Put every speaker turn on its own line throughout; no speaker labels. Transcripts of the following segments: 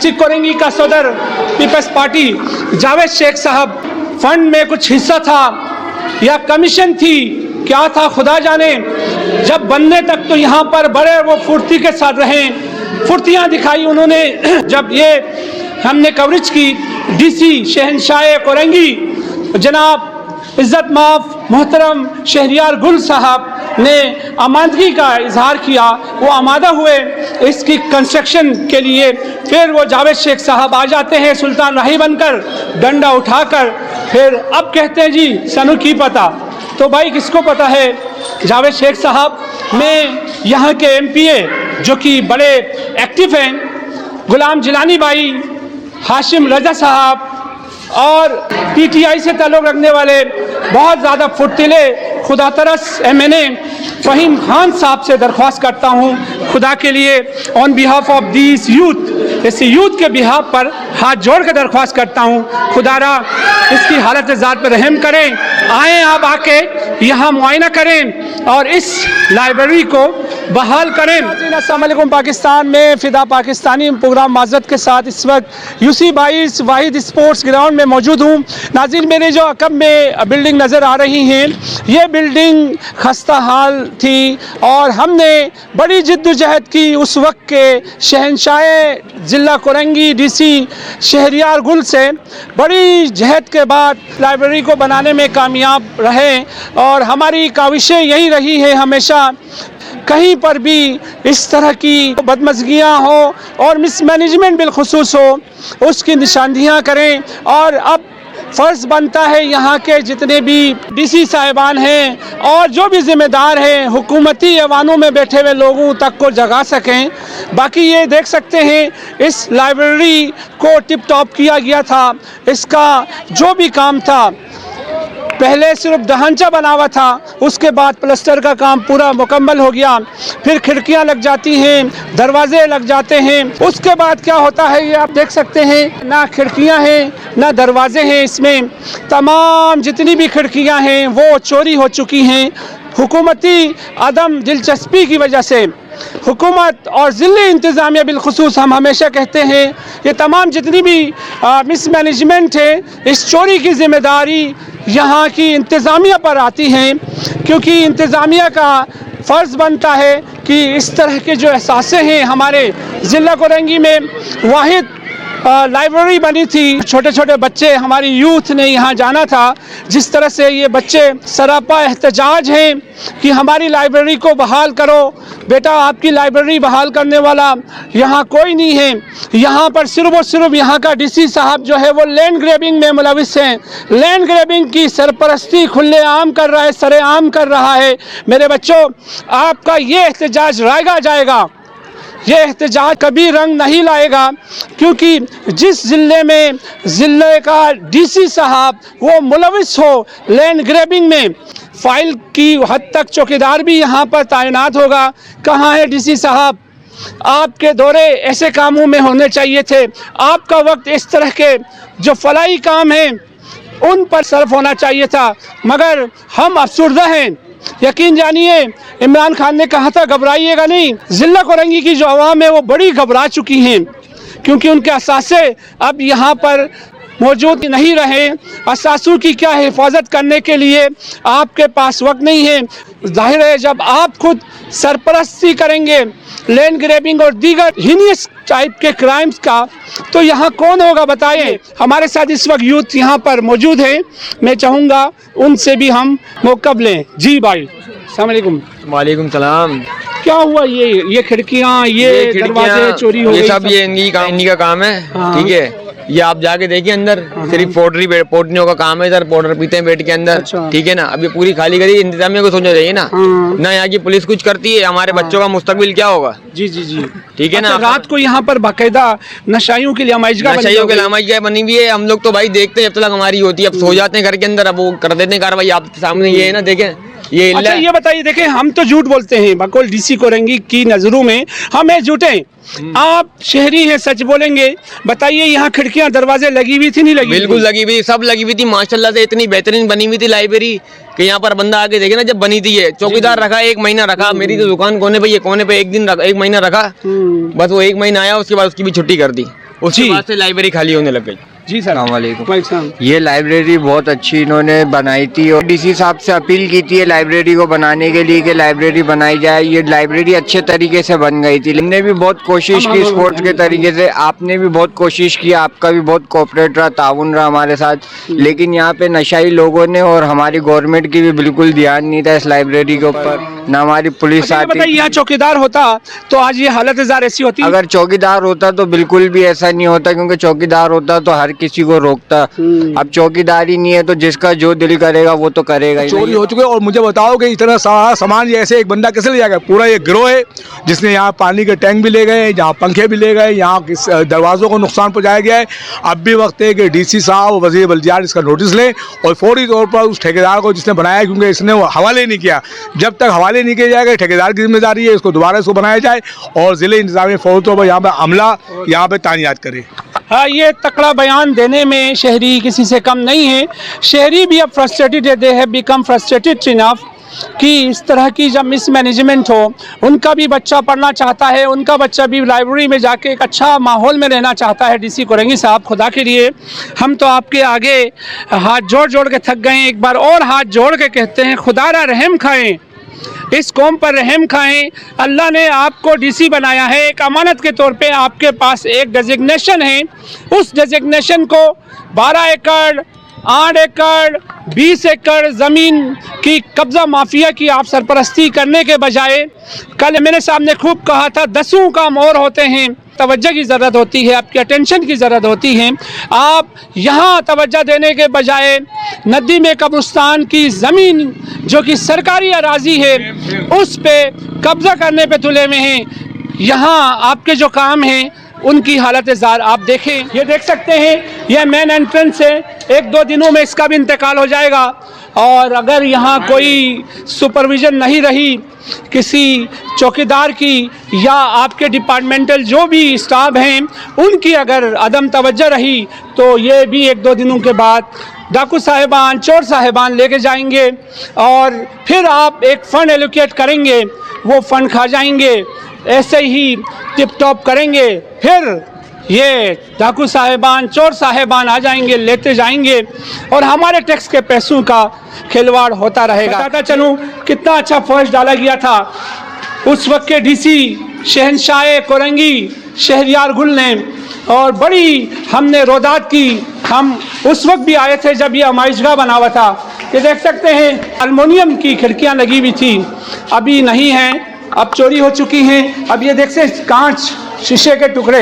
District Korangi का सदर peoples party Javed Sheikh साहब, फंड में कुछ हिस्सा था या कमीशन थी, क्या था खुदा जाने। जब बनने तक तो यहाँ पर बड़े वो फुर्ती के साथ रहे, फुर्तियाँ दिखाई उन्होंने। जब ये हमने कवरेज की, डीसी शहंशाह कोरंगी जनाब इज़्ज़त माफ मोहतरम शहरियार गुल साहब ने आमादगी का इजहार किया, वो आमादा हुए इसकी कंस्ट्रक्शन के लिए। फिर वो जावेद शेख साहब आ जाते हैं सुल्तान राही बनकर, डंडा उठाकर, फिर अब कहते हैं जी सनु की पता। तो भाई किसको पता है? जावेद शेख साहब में यहाँ के एमपीए जो कि बड़े एक्टिव हैं, गुलाम जिलानी भाई, हाशिम रजा साहब और पीटीआई से ताल्लुक़ रखने वाले बहुत ज़्यादा फुर्तीले खुदा तरस एमएनए फ़हीम खान साहब से दरख्वास्त करता हूँ खुदा के लिए on behalf of this youth, इस यूथ के बिहाफ पर हाथ जोड़ कर दरख्वास्त करता हूँ खुदारा इसकी हालत ज़ात पर रहम करें। आएँ आप आके यहाँ मुआयना करें और इस लाइब्रेरी को बहाल करें। अस्सलाम वालेकुम। पाकिस्तान में फ़िदा पाकिस्तानी प्रोग्राम माज़रत के साथ इस वक्त यूसी 22 वाहिद स्पोर्ट्स ग्राउंड में मौजूद हूँ। नाज़रीन, मेरे जो अकब में बिल्डिंग नज़र आ रही हैं, ये बिल्डिंग खस्ता हाल थी और हमने बड़ी जिद्दोजहद की उस वक्त के शहंशाह ज़िला कोरंगी डीसी शहरियार गुल से। बड़ी जहद के बाद लाइब्रेरी को बनाने में कामयाब रहे और हमारी काविशें यही रही है हमेशा, कहीं पर भी इस तरह की बदमज़गियाँ हो और मिसमैनेजमेंट बिलखुसूस हो उसकी निशानदियाँ करें। और अब फ़र्ज़ बनता है यहाँ के जितने भी डीसी साहिबान हैं और जो भी ज़िम्मेदार हैं हुकूमती ऐवानों में बैठे हुए लोगों तक को जगा सकें। बाकी ये देख सकते हैं इस लाइब्रेरी को टिप टॉप किया गया था, इसका जो भी काम था पहले सिर्फ ढांचा बना हुआ था, उसके बाद प्लास्टर का काम पूरा मुकम्मल हो गया, फिर खिड़कियां लग जाती हैं, दरवाजे लग जाते हैं। उसके बाद क्या होता है ये आप देख सकते हैं, ना खिड़कियां हैं ना दरवाजे हैं, इसमें तमाम जितनी भी खिड़कियां हैं वो चोरी हो चुकी हैं हुकूमती अदम दिलचस्पी की वजह से। हुकूमत और ज़िले इंतज़ामिया बिलखुसूस हम हमेशा कहते हैं ये तमाम जितनी भी मिसमैनेजमेंट है, इस चोरी की ज़िम्मेदारी यहाँ की इंतज़ामिया पर आती हैं, क्योंकि इंतज़ामिया का फ़र्ज़ बनता है कि इस तरह के जो एहसासें हैं हमारे ज़िला कोरंगी में वाहिद लाइब्रेरी बनी थी, छोटे छोटे बच्चे हमारी यूथ ने यहाँ जाना था, जिस तरह से ये बच्चे सरापा एहतजाज हैं कि हमारी लाइब्रेरी को बहाल करो। बेटा, आपकी लाइब्रेरी बहाल करने वाला यहाँ कोई नहीं है। यहाँ पर सिर्फ और सिर्फ यहाँ का डीसी साहब जो है वो लैंड ग्रैबिंग में मुलविस हैं, लैंड ग्रैबिंग की सरपरस्ती खुलेआम कर रहा है, सरेआम कर रहा है। मेरे बच्चों, आपका ये एहतजाज रायगा जाएगा, ये एहतजाज कभी रंग नहीं लाएगा, क्योंकि जिस ज़िले में ज़िले का डीसी साहब वो मुलविस हो लैंड ग्रैबिंग में, फाइल की हद तक चौकीदार भी यहाँ पर तैनात होगा। कहाँ है डीसी साहब? आपके दौरे ऐसे कामों में होने चाहिए थे। आपका वक्त इस तरह के जो फलाई काम हैं उन पर सर्फ होना चाहिए था, मगर हम अफसुर्दा हैं। यकीन जानिए, इमरान खान ने कहा था घबराइएगा नहीं। ज़िला कोरंगी की जो आवाम है वो बड़ी घबरा चुकी हैं, क्योंकि उनके असासे अब यहाँ पर मौजूद नहीं रहे। असासों की क्या हिफाजत करने के लिए आपके पास वक्त नहीं है। जाहिर है जब आप खुद सरपरस्ती करेंगे लैंड ग्रैबिंग और दीगर हीनियस टाइप के क्राइम्स का, तो यहाँ कौन होगा बताइए। हमारे साथ इस वक्त यूथ यहाँ पर मौजूद है, मैं चाहूँगा उनसे भी हम मौक़िफ़ लें। जी भाई, अस्सलाम वालेकुम।
वालेकुम सलाम।
क्या हुआ? ये खिड़कियाँ, ये दरवाजे चोरी हो गए?
ये सब ये इन्हीं का काम है। ठीक है, ये आप जाके देखिए अंदर, सिर्फ पोटरियों का काम है। इधर पोटर पीते हैं बैठ के अंदर। ठीक है ना, अब ये पूरी खाली करी, इंतजामिया को सोचना चाहिए ना। ना यहाँ की पुलिस कुछ करती है, हमारे बच्चों का मुस्तकबिल क्या होगा? जी जी जी, ठीक है ना।
रात को यहाँ पर बाकायदा नशाइयों के लिए
नशाइयों बनी हुई है। हम लोग तो भाई देखते हैं जब तक हमारी होती है, अब सो जाते हैं घर के अंदर, अब वो कर देते हैं कार्रवाई आपके सामने। ये है ना, देखें ये।
अच्छा, ये बताइए, देखें हम तो झूठ बोलते हैं, बकौल डीसी कोरंगी की नजरों में हमें झूठे, आप शहरी हैं, सच बोलेंगे। बताइए, यहाँ खिड़कियाँ दरवाजे लगी हुई थी नहीं लगी?
बिल्कुल लगी हुई, सब लगी हुई थी माशाल्लाह से। इतनी बेहतरीन बनी हुई थी लाइब्रेरी कि यहाँ पर बंदा आके देखे ना, जब बनी थी ये चौकीदार रखा 1 महीना रखा। मेरी तो दुकान कोने पे, ये कोने पे 1 महीना रखा, बस वो 1 महीना आया, उसके बाद उसकी भी छुट्टी कर दी। उसके बाद से लाइब्रेरी खाली होने लग गई।
जी सर,
अस्सलामुअलैकुम। ये लाइब्रेरी बहुत अच्छी इन्होंने बनाई थी और डीसी साहब से अपील की थी लाइब्रेरी को बनाने के लिए कि लाइब्रेरी बनाई जाए। ये लाइब्रेरी अच्छे तरीके से बन गई थी। हमने भी बहुत कोशिश की स्पोर्ट्स के तरीके से, आपने भी बहुत कोशिश की, आपका भी बहुत कोऑपरेट रहा, ताउन रहा हमारे साथ, लेकिन यहाँ पे नशाई लोगों ने और हमारी गवर्नमेंट की भी बिल्कुल ध्यान नहीं था इस लाइब्रेरी के ऊपर, न हमारी पुलिस आती।
यहाँ चौकीदार होता तो आज ये हालत ऐसी होती?
अगर चौकीदार होता तो बिल्कुल भी ऐसा नहीं होता, क्योंकि चौकीदार होता तो हर किसी को रोकता। अब चौकीदारी नहीं है तो जिसका जो दिल करेगा वो तो करेगा।
चोरी हो चुके। और मुझे बताओ कि इतना सारा सामान ये ऐसे एक बंदा कैसे ले जाएगा? पूरा ये गिरोह है जिसने यहाँ पानी के टैंक भी ले गए, यहाँ पंखे भी ले गए, यहाँ दरवाजों को नुकसान पहुँचाया गया है। अब भी वक्त है कि डीसी साहब, वजीर बल्दियात इसका नोटिस लें और फौरी तौर पर उस ठेकेदार को जिसने बनाया, क्योंकि इसने हवाले नहीं किया, जब तक हवाले नहीं किया जाएगा ठेकेदार की जिम्मेदारी है, इसको दोबारा इसको बनाया जाए और जिले इंतजामिया फौरी तौर पर यहाँ पर अमला यहाँ पर तानियात करे।
हाँ, ये तकड़ा बयान देने में शहरी किसी से कम नहीं है। शहरी भी अब फ्रस्ट्रेटेड है, they have become frustrated enough कि इस तरह की जब मिसमैनेजमेंट हो, उनका भी बच्चा पढ़ना चाहता है, उनका बच्चा भी लाइब्रेरी में जाके एक अच्छा माहौल में रहना चाहता है। डीसी कोरंगी साहब, खुदा के लिए हम तो आपके आगे हाथ जोड़ जोड़ के थक गए हैं। एक बार और हाथ जोड़ के कहते हैं, खुदारा रहम खाएं, इस कौम पर रहम खाएं। अल्लाह ने आपको डीसी बनाया है, एक अमानत के तौर पे आपके पास एक डेजिग्नेशन है। उस डेजिग्नेशन को 12 एकड़ 8 एकड़ 20 एकड़ ज़मीन की कब्ज़ा माफिया की आप सरपरस्ती करने के बजाय, कल मैंने सामने खूब कहा था, 10 काम और होते हैं। तवज्जो की ज़रूरत होती है, आपकी अटेंशन की ज़रूरत होती है। आप यहाँ तवज्जो देने के बजाय नदी में कब्रिस्तान की ज़मीन जो कि सरकारी अराजी है उस पे कब्ज़ा करने पे तुले में हैं। यहाँ आपके जो काम हैं उनकी हालत ज़ार आप देखें, ये देख सकते हैं, यह मेन एंट्रेंस है। 1-2 दिनों में इसका भी इंतकाल हो जाएगा और अगर यहाँ कोई सुपरविज़न नहीं रही किसी चौकीदार की या आपके डिपार्टमेंटल जो भी स्टाफ हैं उनकी अगर अदम तवज्जो रही तो ये भी 1-2 दिनों के बाद डाकू साहिबान, चोर साहिबान लेके जाएंगे और फिर आप एक फ़ंड एलोकेट करेंगे, वो फ़ंड खा जाएंगे, ऐसे ही टिप टॉप करेंगे, फिर ये डाकू साहिबान, चोर साहिबान आ जाएंगे, लेते जाएंगे और हमारे टैक्स के पैसों का खिलवाड़ होता रहेगा। बताता चलूँ कितना अच्छा फर्ज डाला गया था उस वक्त के डीसी शहनशाह कोरंगी शहरियार गुल ने, और बड़ी हमने रोदात की। हम उस वक्त भी आए थे जब ये आमाइशगाह बना हुआ था। ये देख सकते हैं एल्युमिनियम की खिड़कियाँ लगी हुई थी, अभी नहीं हैं, अब चोरी हो चुकी हैं। अब ये देख सकते कांच शीशे के टुकड़े,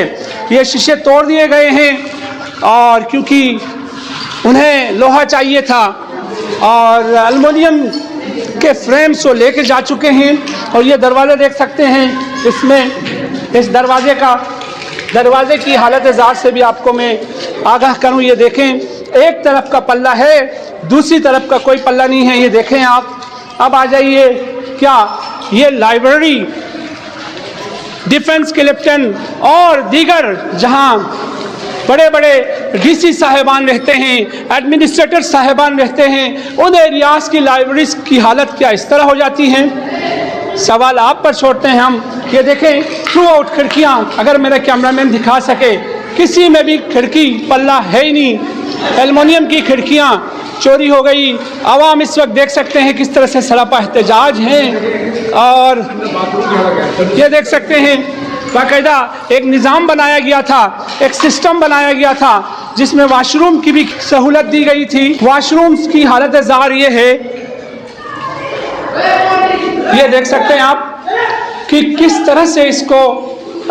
ये शीशे तोड़ दिए गए हैं और क्योंकि उन्हें लोहा चाहिए था और एल्युमिनियम के फ्रेम्स को लेके जा चुके हैं। और ये दरवाज़ा देख सकते हैं, इसमें इस दरवाजे की हालत ज़ात से भी आपको मैं आगाह करूं। ये देखें, एक तरफ का पल्ला है, दूसरी तरफ का कोई पल्ला नहीं है, ये देखें आप। अब आ जाइए, क्या ये लाइब्रेरी डिफेंस के लेफ्टिनेंट और दीगर जहां बड़े बड़े डीसी साहिबान रहते हैं, एडमिनिस्ट्रेटर साहिबान रहते हैं, उन एरियाज़ की लाइब्रेरीज की हालत क्या इस तरह हो जाती हैं? सवाल आप पर छोड़ते हैं हम। ये देखें थ्रू आउट खिड़कियाँ, अगर मेरा कैमरामैन दिखा सके, किसी में भी खिड़की पल्ला है ही नहीं, एल्युमिनियम की खिड़कियाँ चोरी हो गई। आवाम इस वक्त देख सकते हैं किस तरह से सरापा एहतजाज हैं और ये देख सकते हैं बाकायदा एक निज़ाम बनाया गया था, एक सिस्टम बनाया गया था जिसमें वाशरूम की भी सहूलत दी गई थी। वाशरूम्स की हालत ज़ार ये है, ये देख सकते हैं आप कि किस तरह से इसको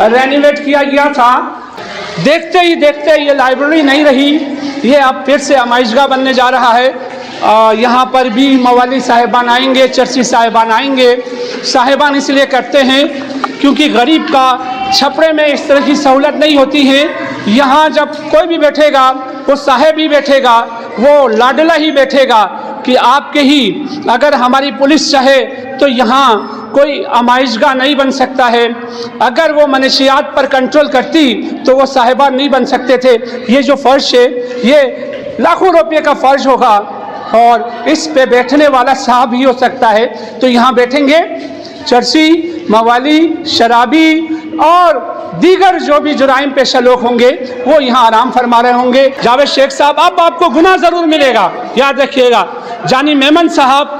रेनोवेट किया गया था। देखते ही देखते ये लाइब्रेरी नहीं रही, ये अब फिर से आमाइशगाह बनने जा रहा है। यहाँ पर भी मवाली साहिबान आएंगे, चर्ची साहिबान आएंगे। साहिबान इसलिए करते हैं क्योंकि गरीब का छपड़े में इस तरह की सहूलत नहीं होती है। यहाँ जब कोई भी बैठेगा, वो साहेब ही बैठेगा, वो लाडला ही बैठेगा कि आपके ही, अगर हमारी पुलिस चाहे तो यहाँ कोई आमाइशगाह नहीं बन सकता है। अगर वो मनशियात पर कंट्रोल करती तो वो साहिबान नहीं बन सकते थे। ये जो फ़र्श है ये लाखों रुपये का फ़र्श होगा और इस पे बैठने वाला साहब ही हो सकता है। तो यहाँ बैठेंगे चर्ची, मवाली, शराबी और दीगर जो भी जुराइम पेशा लोग होंगे वो यहाँ आराम फरमा रहे होंगे। जावेद शेख साहब, अब आपको गुनाह ज़रूर मिलेगा, याद रखिएगा। जानी मेमन साहब,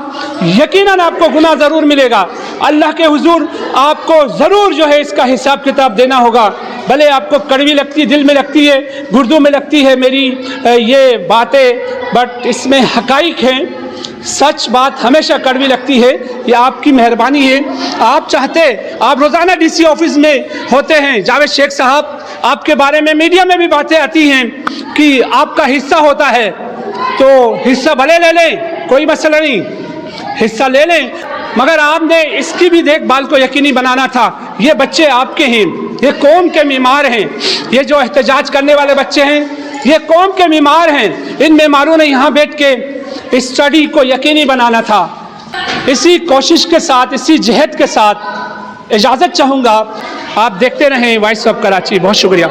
यकीनन आपको गुनाह ज़रूर मिलेगा। अल्लाह के हुजूर आपको ज़रूर जो है इसका हिसाब किताब देना होगा। भले आपको कड़वी लगती, दिल में लगती है, गुर्दों में लगती है मेरी ये बातें, बट इसमें हकाइक हैं। सच बात हमेशा कड़वी लगती है। ये आपकी मेहरबानी है। आप चाहते, आप रोज़ाना डीसी ऑफिस में होते हैं। जावेद शेख साहब, आपके बारे में मीडिया में भी बातें आती हैं कि आपका हिस्सा होता है, तो हिस्सा भले ले लें, कोई मसला नहीं, हिस्सा ले लें, मगर आपने इसकी भी देखभाल को यकीनी बनाना था। ये बच्चे आपके हैं, ये कौम के बीमार हैं। ये जो एहतजाज करने वाले बच्चे हैं, ये कौम के बीमार हैं। इन बीमारों ने यहाँ बैठ के इस स्टडी को यकीनी बनाना था। इसी कोशिश के साथ, इसी जहद के साथ इजाज़त चाहूँगा। आप देखते रहें वॉइस ऑफ कराची। बहुत शुक्रिया।